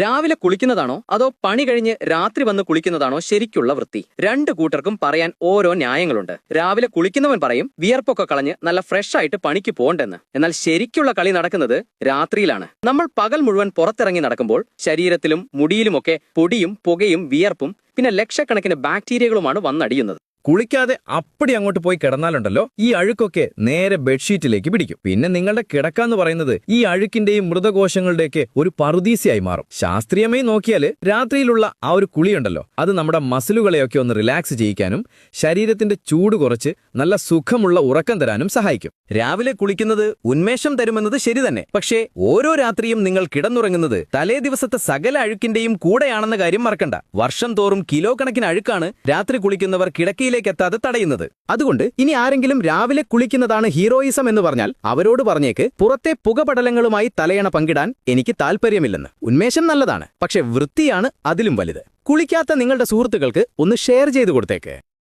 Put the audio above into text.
രാവിലെ കുളിക്കുന്നതാണോ അതോ പണി കഴിഞ്ഞ് രാത്രി വന്ന് കുളിക്കുന്നതാണോ ശരിക്കുള്ള വൃത്തി? രണ്ടു കൂട്ടർക്കും പറയാൻ ഓരോ ന്യായങ്ങളുണ്ട്. രാവിലെ കുളിക്കുന്നവൻ പറയും വിയർപ്പൊക്കെ കളഞ്ഞ് നല്ല ഫ്രഷ് ആയിട്ട് പണിക്ക് പോണ്ടെന്ന്. എന്നാൽ ശരിക്കുള്ള കളി നടക്കുന്നത് രാത്രിയിലാണ്. നമ്മൾ പകൽ മുഴുവൻ പുറത്തിറങ്ങി നടക്കുമ്പോൾ ശരീരത്തിലും മുടിയിലുമൊക്കെ പൊടിയും പുകയും വിയർപ്പും പിന്നെ ലക്ഷക്കണക്കിന് ബാക്ടീരിയകളുമാണ് വന്നടിയുന്നത്. കുളിക്കാതെ അപ്പടി അങ്ങോട്ട് പോയി കിടന്നാലുണ്ടല്ലോ ഈ അഴുക്കൊക്കെ നേരെ ബെഡ്ഷീറ്റിലേക്ക് പിടിക്കും. പിന്നെ നിങ്ങളുടെ കിടക്കാന്ന് പറയുന്നത് ഈ അഴുക്കിന്റെയും മൃതകോശങ്ങളുടെയൊക്കെ ഒരു പറുദീസയായി മാറും. ശാസ്ത്രീയമായി നോക്കിയാല് രാത്രിയിലുള്ള ആ ഒരു കുളിയുണ്ടല്ലോ അത് നമ്മുടെ മസിലുകളെയൊക്കെ ഒന്ന് റിലാക്സ് ചെയ്യിക്കാനും ശരീരത്തിന്റെ ചൂട് കുറച്ച് നല്ല സുഖമുള്ള ഉറക്കം തരാനും സഹായിക്കും. രാവിലെ കുളിക്കുന്നത് ഉന്മേഷം തരുമെന്നത് ശരി തന്നെ. പക്ഷേ ഓരോ രാത്രിയും നിങ്ങൾ കിടന്നുറങ്ങുന്നത് തലേ ദിവസത്തെ സകല അഴുക്കിന്റെയും കൂടെയാണെന്ന കാര്യം മറക്കണ്ട. വർഷം തോറും കിലോ കണക്കിന് അഴുക്കാണ് രാത്രി കുളിക്കുന്നവർ കിടക്കയിൽ എത്താതെ തടയുന്നത്. അതുകൊണ്ട് ഇനി ആരെങ്കിലും രാവിലെ കുളിക്കുന്നതാണ് ഹീറോയിസം എന്ന് പറഞ്ഞാൽ അവരോട് പറഞ്ഞേക്ക് പുറത്തെ പുകപടലങ്ങളുമായി തലയണ പങ്കിടാൻ എനിക്ക് താല്പര്യമില്ലെന്ന്. ഉന്മേഷം നല്ലതാണ്, പക്ഷെ വൃത്തിയാണ് അതിലും വലുത്. കുളിക്കാത്ത നിങ്ങളുടെ സുഹൃത്തുക്കൾക്ക് ഒന്ന് ഷെയർ ചെയ്തു കൊടുത്തേക്ക്.